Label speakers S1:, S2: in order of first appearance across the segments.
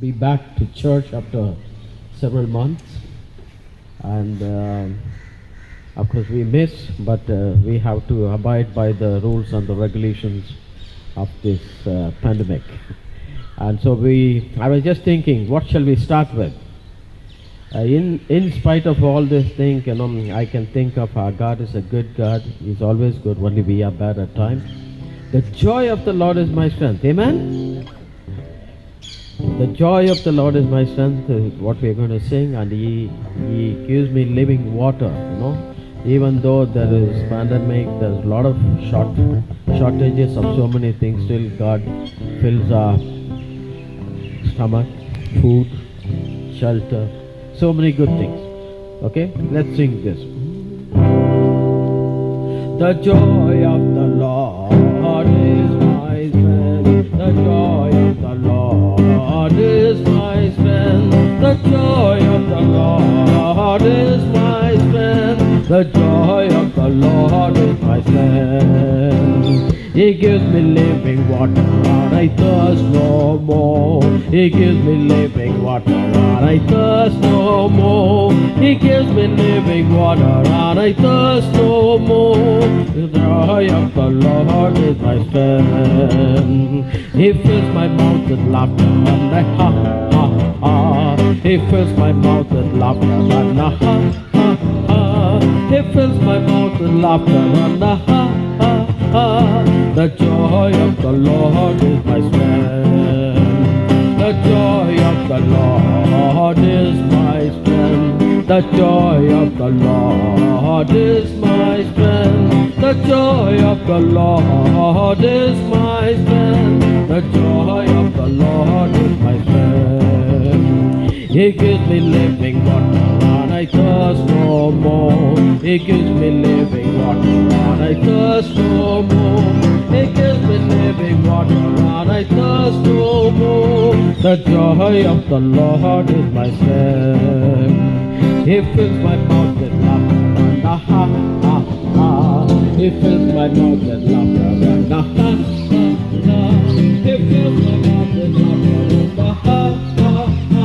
S1: be back to church after several months. And of course, we miss, but we have to abide by the rules and the regulations of this pandemic. And so I was just thinking, what shall we start with? In spite of all this thing, I can think of our God is a good God. He's always good, only we are bad at times. The joy of the Lord is my strength. Amen? The joy of the Lord is my strength is what we're going to sing, and He gives me living water, Even though there is pandemic, there's a lot of shortages of so many things, still God fills our stomach, food, shelter, so many good things. Okay, let's sing this. The joy of the Lord is my strength. The joy of the Lord is my strength. The joy of the Lord is my strength. The joy of the Lord is my strength. He gives me living water and I thirst no more. He gives me living water and I thirst no more. He gives me living water and I thirst no more. The joy of the Lord is my strength. He fills my mouth with laughter and I ha ha ha. He fills my mouth with laughter and I ha ha ha. He fills my mouth with laughter and I ha ha ha. The joy of the Lord is my strength. The joy of the Lord is my strength. The joy of the Lord is my strength. The joy of the Lord is my strength. The joy of the Lord is my strength. He gives me living water and I thirst no more. He gives me living water and I thirst no more. He gives me living water and I thirst no more. The joy of the Lord is my strength. He fills my mouth with laughter and ha ha ha. He fills my mouth with laughter and ha ha ha. He fills my mouth with laughter and ha ha ha.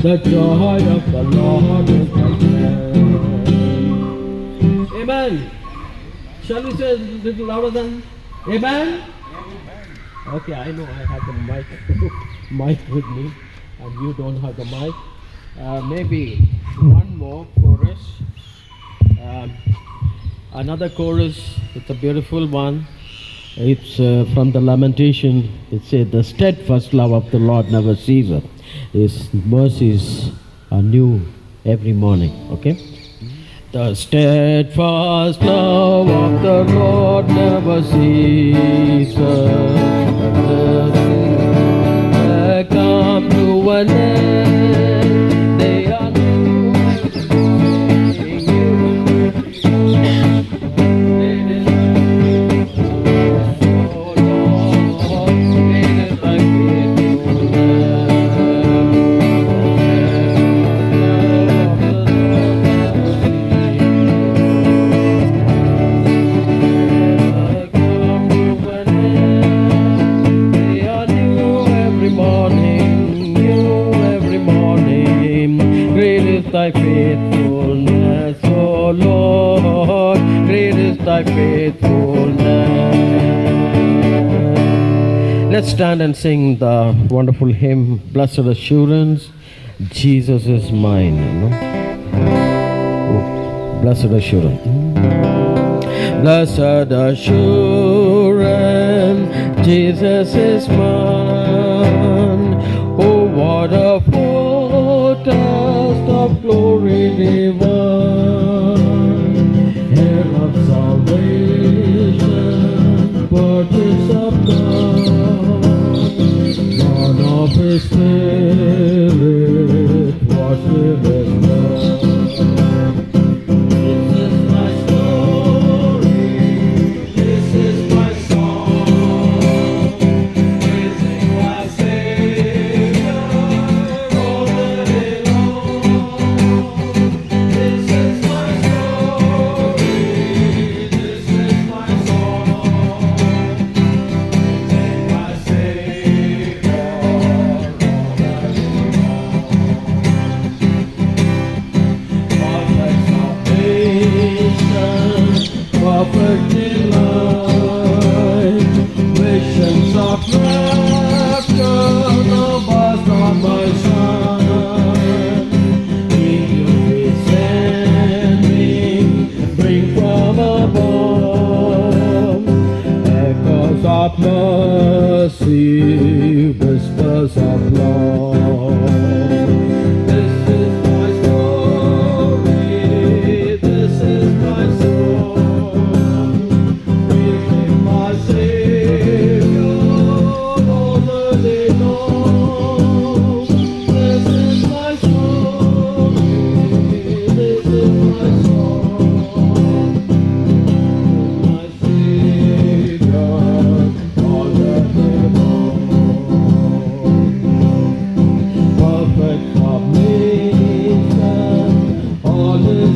S1: The joy of the Lord is my strength. Amen. Shall we say a little louder than Amen? Okay, I know I have the mic with me, and you don't have the mic. Maybe one more chorus. Another chorus. It's a beautiful one. It's from the Lamentation. It says, "The steadfast love of the Lord never ceases. His mercies are new every morning." Okay. The steadfast love of the Lord never ceases. They come to an end. They are new. Thy faithfulness, O Lord, great is thy faithfulness. Let's stand and sing the wonderful hymn, Blessed Assurance, Jesus is mine. Oh, Blessed Assurance. Blessed assurance, Jesus is mine. Oh, what a foretaste of glory divine, heir of salvation, purchase of God, born of His Spirit, washed with His blood.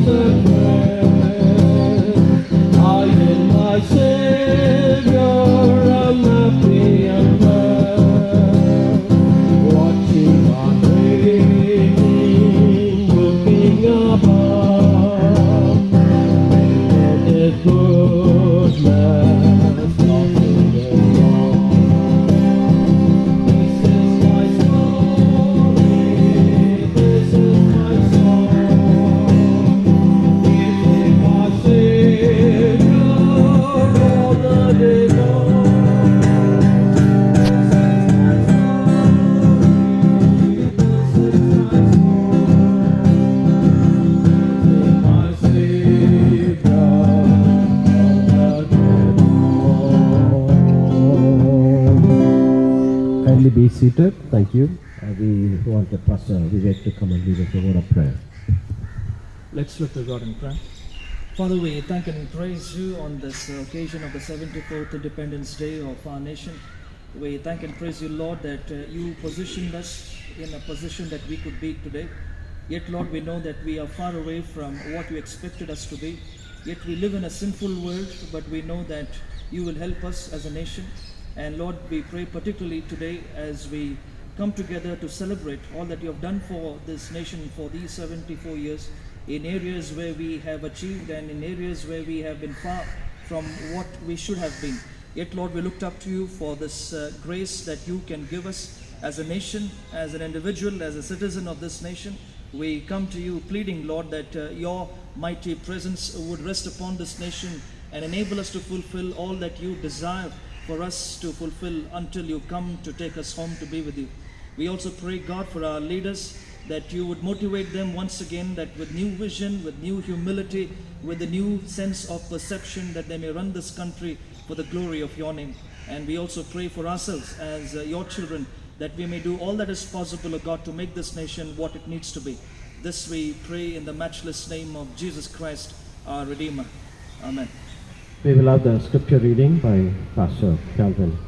S1: is a friend. I in my Savior am happy and glad, watching and waiting, looking above. His goodness, nothing is wrong. This is my story, this is my song. This is my Savior all the day long. This is my story, this is my song. This is my Savior all the day long. Kindly be seated. Thank you. We want the Pastor Vivek to come and lead us a word of prayer.
S2: Let's look to God in prayer. Father, we thank and praise you on this occasion of the 74th Independence Day of our nation. We thank and praise you, Lord, that you positioned us in a position that we could be today. Yet, Lord, we know that we are far away from what you expected us to be. Yet we live in a sinful world, but we know that you will help us as a nation. And Lord, we pray particularly today as we come together to celebrate all that you have done for this nation for these 74 years, in areas where we have achieved and in areas where we have been far from what we should have been. Yet, Lord, we looked up to you for this grace that you can give us as a nation, as an individual, as a citizen of this nation. We come to you pleading, Lord, that your mighty presence would rest upon this nation and enable us to fulfill all that you desire for us to fulfill until you come to take us home to be with you. We also pray, God, for our leaders, that you would motivate them once again, that with new vision, with new humility, with a new sense of perception, that they may run this country for the glory of your name. And we also pray for ourselves as your children, that we may do all that is possible, O God, to make this nation what it needs to be. This we pray in the matchless name of Jesus Christ, our Redeemer. Amen.
S1: We will have the scripture reading by Pastor Calvin.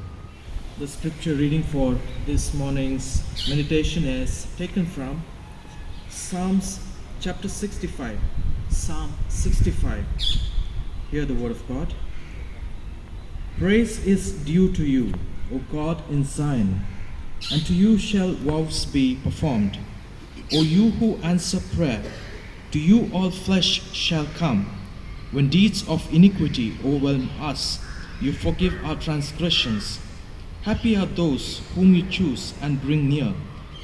S2: The scripture reading for this morning's meditation is taken from Psalms chapter 65. Psalm 65. Hear the word of God. Praise is due to you, O God, in Zion, and to you shall vows be performed. O you who answer prayer, to you all flesh shall come. When deeds of iniquity overwhelm us, you forgive our transgressions. Happy are those whom you choose and bring near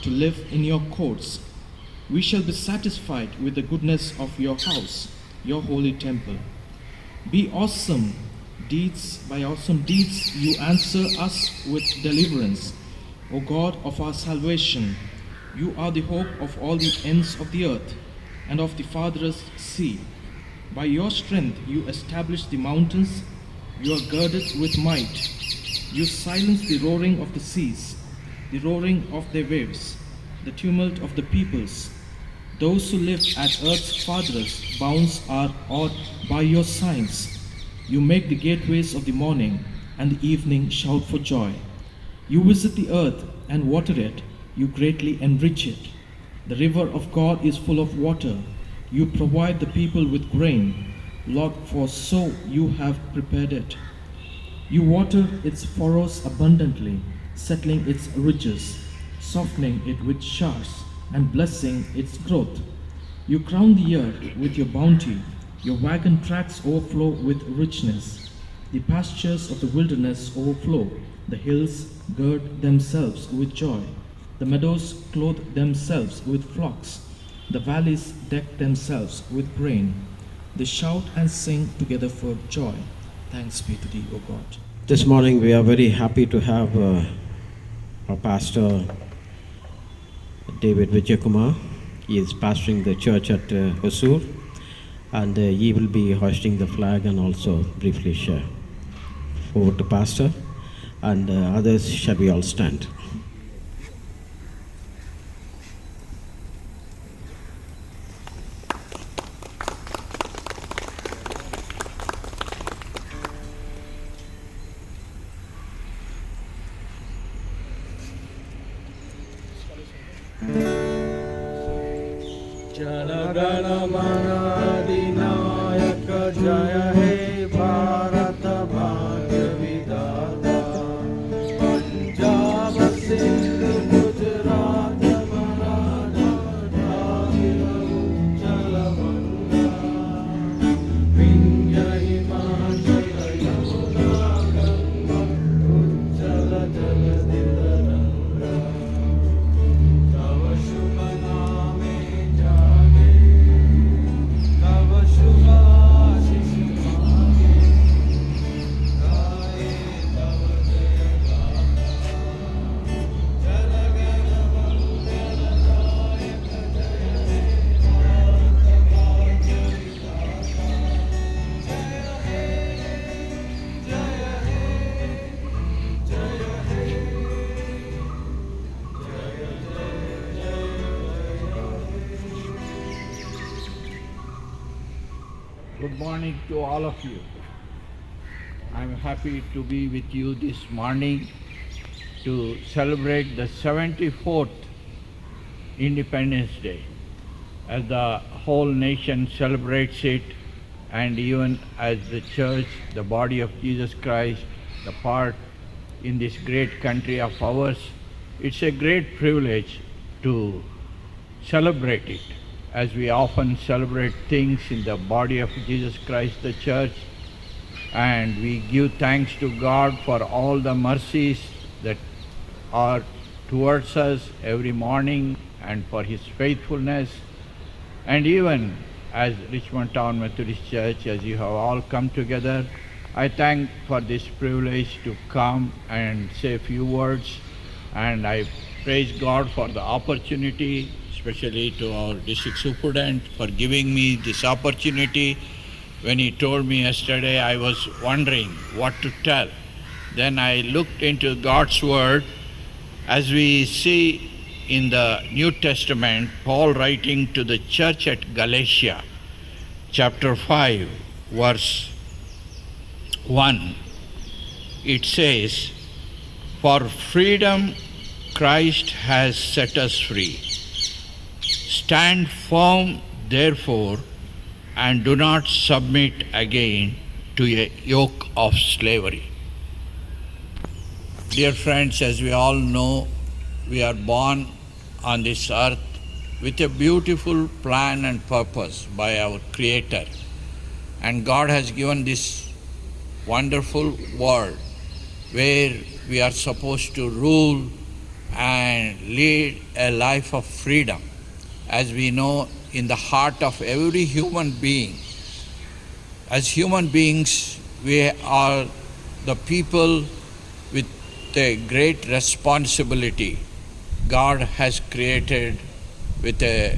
S2: to live in your courts. We shall be satisfied with the goodness of your house, your holy temple. By awesome deeds you answer us with deliverance. O God of our salvation, you are the hope of all the ends of the earth and of the farthest sea. By your strength you establish the mountains, you are girded with might. You silence the roaring of the seas, the roaring of their waves, the tumult of the peoples. Those who live at earth's farthest bounds are awed by your signs. You make the gateways of the morning and the evening shout for joy. You visit the earth and water it, you greatly enrich it. The river of God is full of water. You provide the people with grain, Lord, for so you have prepared it. You water its furrows abundantly, settling its ridges, softening it with showers, and blessing its growth. You crown the year with your bounty, your wagon tracks overflow with richness. The pastures of the wilderness overflow, the hills gird themselves with joy. The meadows clothe themselves with flocks, the valleys deck themselves with grain. They shout and sing together for joy. Thanks be to thee, O God.
S1: This morning we are very happy to have our pastor David Vijayakumar. He is pastoring the church at Hosur, and he will be hoisting the flag and also briefly share. Over to pastor, and others shall we all stand. Jana Gana Mana
S3: Good morning to all of you. I'm happy to be with you this morning to celebrate the 74th Independence Day. As the whole nation celebrates it, and even as the church, the body of Jesus Christ, the part in this great country of ours, it's a great privilege to celebrate it, as we often celebrate things in the body of Jesus Christ, the church, and we give thanks to God for all the mercies that are towards us every morning and for His faithfulness. And even as Richmond Town Methodist Church, as you have all come together, I thank for this privilege to come and say a few words, and I praise God for the opportunity, especially to our district superintendent for giving me this opportunity. When he told me yesterday, I was wondering what to tell. Then I looked into God's Word. As we see in the New Testament, Paul writing to the church at Galatia, chapter 5, verse 1, it says, "For freedom Christ has set us free. Stand firm, therefore, and do not submit again to a yoke of slavery." Dear friends, as we all know, we are born on this earth with a beautiful plan and purpose by our Creator. And God has given this wonderful world where we are supposed to rule and lead a life of freedom. As we know, in the heart of every human being, as human beings, we are the people with a great responsibility. God has created with a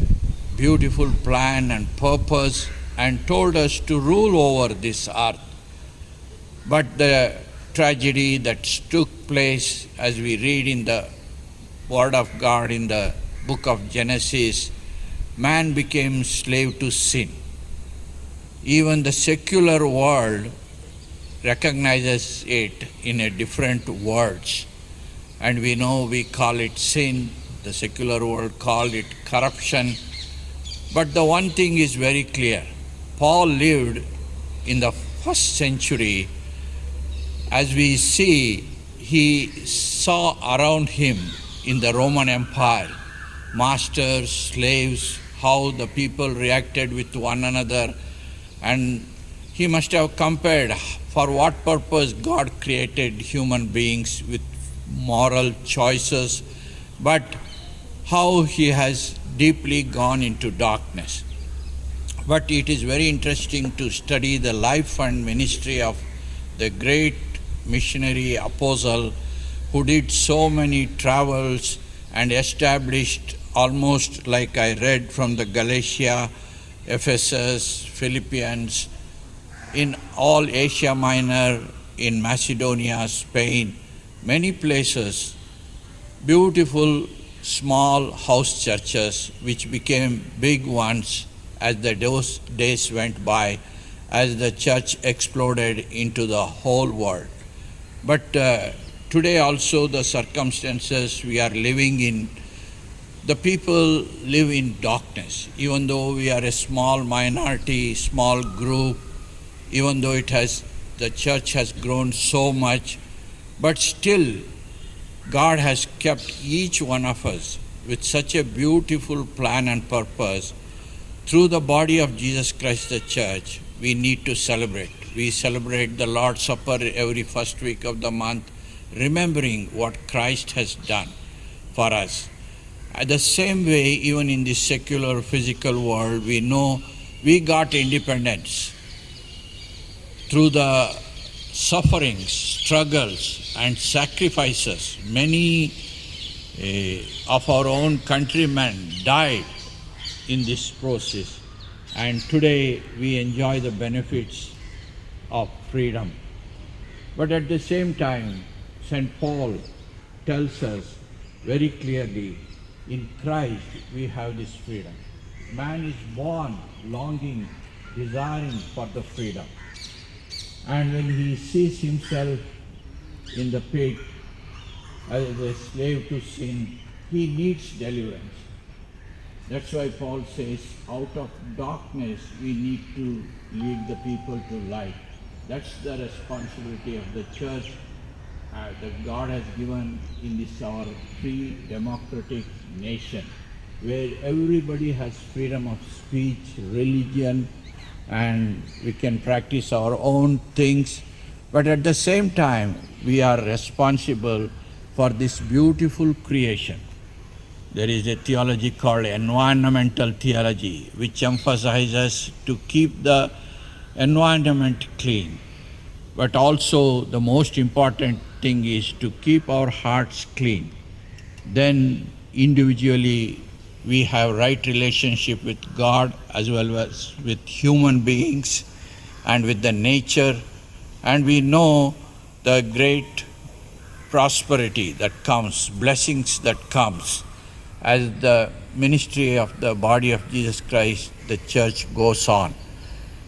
S3: beautiful plan and purpose and told us to rule over this earth. But the tragedy that took place, as we read in the Word of God in the book of Genesis, man became slave to sin. Even the secular world recognizes it in a different words. And we know we call it sin, the secular world called it corruption. But the one thing is very clear. Paul lived in the first century. As we see, he saw around him in the Roman Empire, masters, slaves, how the people reacted with one another, and he must have compared for what purpose God created human beings with moral choices, but how he has deeply gone into darkness. But it is very interesting to study the life and ministry of the great missionary apostle who did so many travels and established, almost like I read from the Galatia, Ephesus, Philippians, in all Asia Minor, in Macedonia, Spain, many places, beautiful small house churches which became big ones as the days went by, as the church exploded into the whole world. But today also the circumstances we are living in, the people live in darkness. Even though we are a small minority, small group, even though the church has grown so much, but still God has kept each one of us with such a beautiful plan and purpose. Through the body of Jesus Christ, the church, we need to celebrate. We celebrate the Lord's Supper every first week of the month, remembering what Christ has done for us. At the same way, even in this secular physical world, we know we got independence through the sufferings, struggles, and sacrifices. Many of our own countrymen died in this process, and today we enjoy the benefits of freedom. But at the same time, St. Paul tells us very clearly, in Christ we have this freedom. Man is born longing desiring for the freedom. And when he sees himself in the pit as a slave to sin, he needs deliverance. That's why Paul says, out of darkness we need to lead the people to light. That's the responsibility of the church that God has given in this our free democratic nation, where everybody has freedom of speech, religion, and we can practice our own things. But at the same time, we are responsible for this beautiful creation. There is a theology called environmental theology, which emphasizes to keep the environment clean. But also the most important thing is to keep our hearts clean. Then individually we have right relationship with God as well as with human beings and with the nature, and we know the great prosperity that comes, blessings that comes as the ministry of the body of Jesus Christ, the church goes on.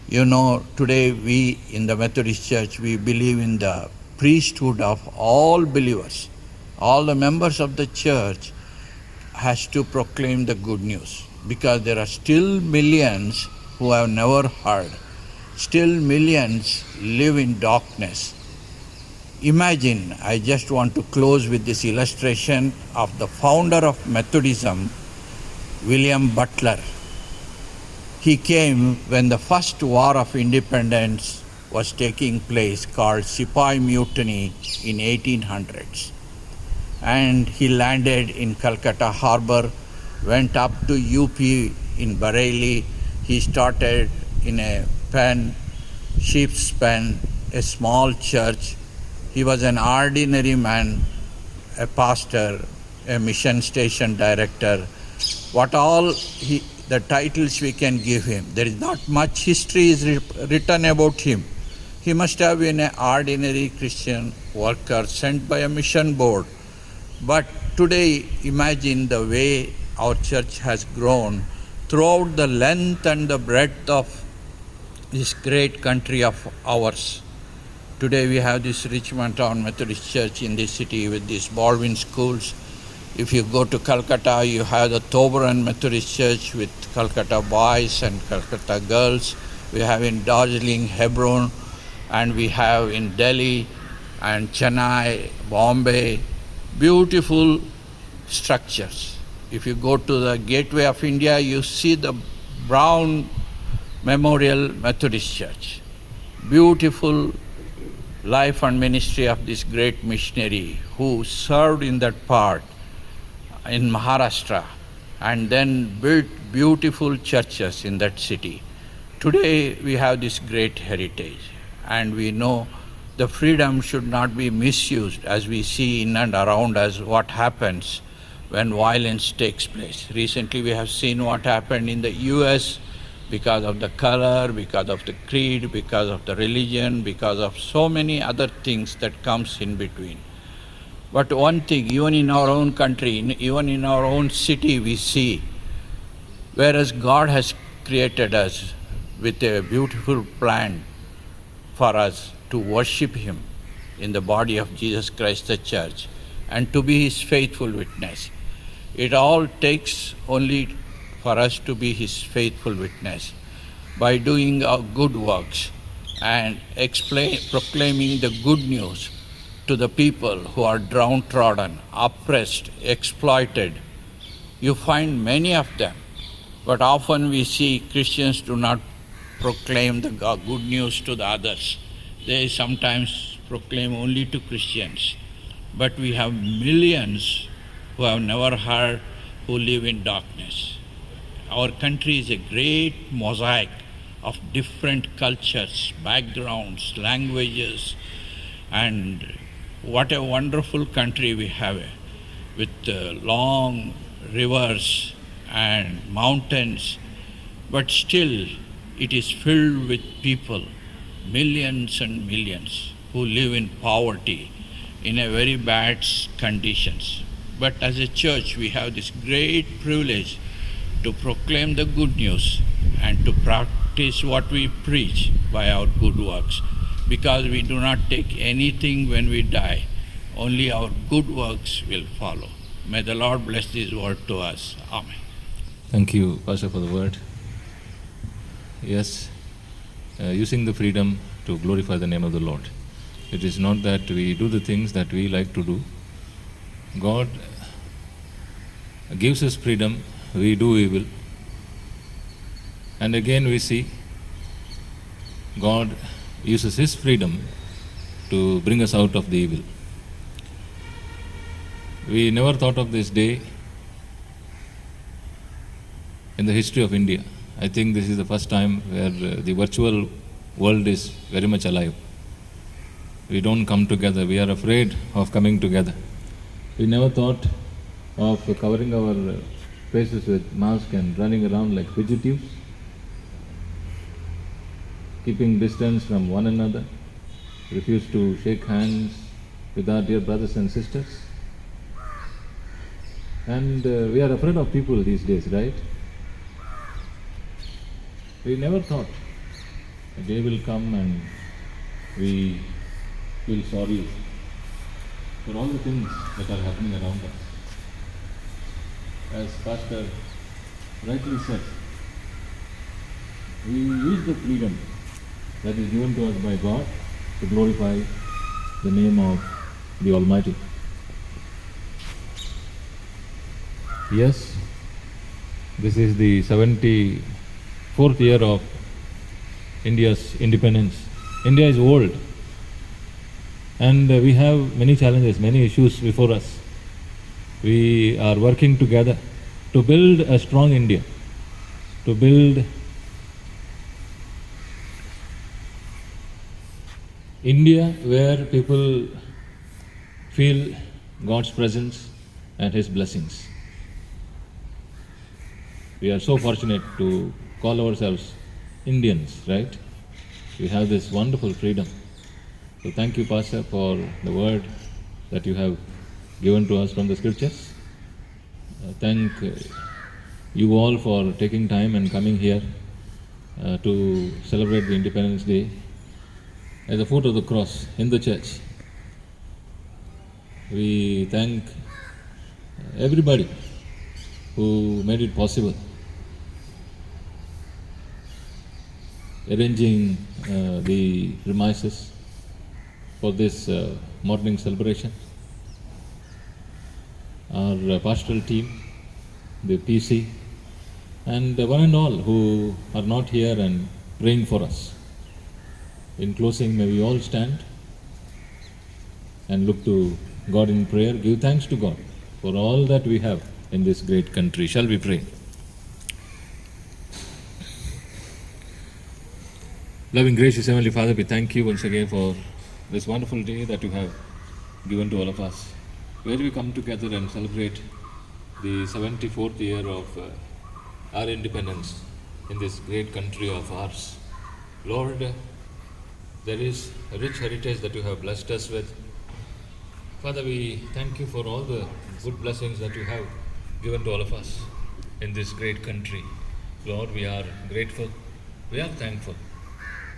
S3: You know, today we in the Methodist Church, we believe in the priesthood of all believers. All the members of the church has to proclaim the good news, because there are still millions who have never heard. Still millions live in darkness. Imagine, I just want to close with this illustration of the founder of Methodism, William Butler. He came when the first war of independence was taking place, called Sepoy Mutiny in 1800s. And he landed in Calcutta Harbor, went up to UP in Bareilly. He started in a sheep's pen, a small church. He was an ordinary man, a pastor, a mission station director. What all the titles we can give him. There is not much history is written about him. He must have been an ordinary Christian worker sent by a mission board. But today, imagine the way our church has grown throughout the length and the breadth of this great country of ours. Today we have this Richmond Town Methodist Church in this city with these Baldwin schools. If you go to Calcutta, you have the Thoburn Methodist Church with Calcutta boys and Calcutta girls. We have in Darjeeling, Hebron, and we have in Delhi and Chennai, Bombay, beautiful structures. If you go to the Gateway of India, you see the Brown Memorial Methodist Church. Beautiful life and ministry of this great missionary who served in that part in Maharashtra and then built beautiful churches in that city. Today we have this great heritage, and we know the freedom should not be misused, as we see in and around us what happens when violence takes place. Recently we have seen what happened in the US because of the color, because of the creed, because of the religion, because of so many other things that comes in between. But one thing, even in our own country, even in our own city, we see, whereas God has created us with a beautiful plan for us to worship Him in the body of Jesus Christ, the church, and to be His faithful witness. It all takes only for us to be His faithful witness by doing our good works and proclaiming the good news to the people who are downtrodden, oppressed, exploited. You find many of them, but often we see Christians do not proclaim the good news to the others. They sometimes proclaim only to Christians. But we have millions who have never heard, who live in darkness. Our country is a great mosaic of different cultures, backgrounds, languages, and what a wonderful country we have with long rivers and mountains, but still it is filled with people, millions and millions, who live in poverty, in a very bad conditions. But as a church, we have this great privilege to proclaim the good news and to practice what we preach by our good works, because we do not take anything when we die. Only our good works will follow. May the Lord bless this word to us. Amen.
S4: Thank you, Pastor, for the word. Yes, using the freedom to glorify the name of the Lord. It is not that we do the things that we like to do. God gives us freedom, we do evil. And again we see God uses His freedom to bring us out of the evil. We never thought of this day in the history of India. I think this is the first time where the virtual world is very much alive. We don't come together. We are afraid of coming together. We never thought of covering our faces with masks and running around like fugitives, keeping distance from one another, refuse to shake hands with our dear brothers and sisters. And we are afraid of people these days, right? We never thought a day will come and we feel sorry for all the things that are happening around us. As Pastor rightly said, we use the freedom that is given to us by God to glorify the name of the Almighty. Yes, this is the 74th year of India's independence. India is old and we have many challenges, many issues before us. We are working together to build a strong India, to build India where people feel God's presence and His blessings. We are so fortunate to call ourselves Indians, right? We have this wonderful freedom. So thank you, Pastor, for the word that you have given to us from the scriptures. Thank you all for taking time and coming here to celebrate the Independence Day at the foot of the cross in the church. We thank everybody who made it possible, arranging the premises for this morning celebration. Our pastoral team, the PC, and one and all who are not here and praying for us. In closing, may we all stand and look to God in prayer, give thanks to God for all that we have in this great country. Shall we pray? Loving, gracious Heavenly Father, we thank you once again for this wonderful day that you have given to all of us, where we come together and celebrate the 74th year of our independence in this great country of ours. Lord, there is a rich heritage that you have blessed us with. Father, we thank you for all the good blessings that you have given to all of us in this great country. Lord, we are grateful, we are thankful,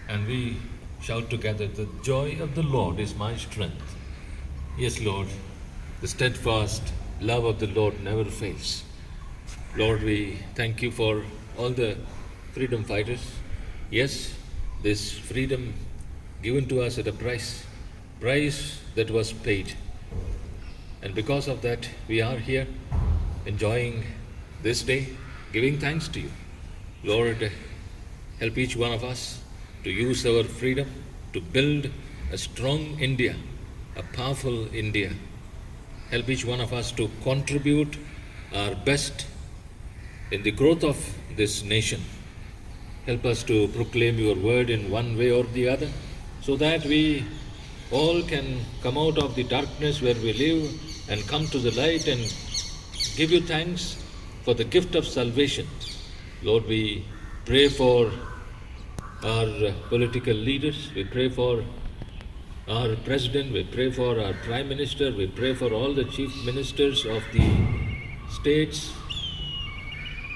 S4: and we shout together, the joy of the Lord is my strength. Yes, Lord, the steadfast love of the Lord never fails. Lord, we thank you for all the freedom fighters. Yes, this freedom given to us at a price that was paid. And because of that, we are here enjoying this day, giving thanks to you. Lord, help each one of us to use our freedom to build a strong India, a powerful India. Help each one of us to contribute our best in the growth of this nation. Help us to proclaim your word in one way or the other, so that we all can come out of the darkness where we live and come to the light and give you thanks for the gift of salvation. Lord, we pray for our political leaders, we pray for our president, we pray for our prime minister, we pray for all the chief ministers of the states.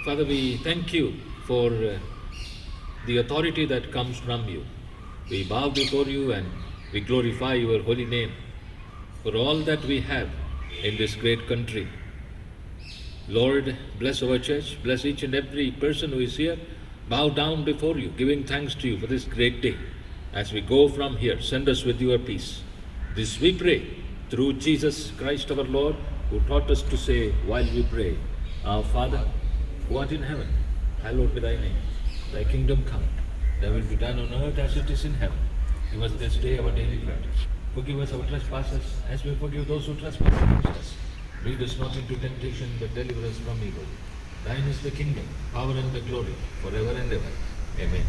S4: Father, we thank you for the authority that comes from you. We bow before you and we glorify your holy name for all that we have in this great country. Lord, bless our church, bless each and every person who is here. Bow down before you, giving thanks to you for this great day. As we go from here, send us with your peace. This we pray through Jesus Christ our Lord, who taught us to say while we pray, Our Father, who art in heaven, hallowed be thy name. Thy kingdom come, thy will be done on earth as it is in heaven. Give us this day our daily bread. Forgive us our trespasses as we forgive those who trespass against us. Lead us not into temptation, but deliver us from evil. Thine is the kingdom, power and the glory, forever and ever. Amen.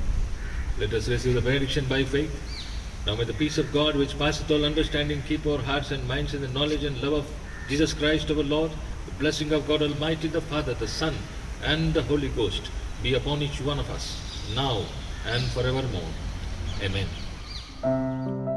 S4: Let us receive the benediction by faith. Now may the peace of God, which passeth all understanding, keep our hearts and minds in the knowledge and love of Jesus Christ our Lord. The blessing of God Almighty, the Father, the Son, and the Holy Ghost be upon each one of us, now and forevermore. Amen.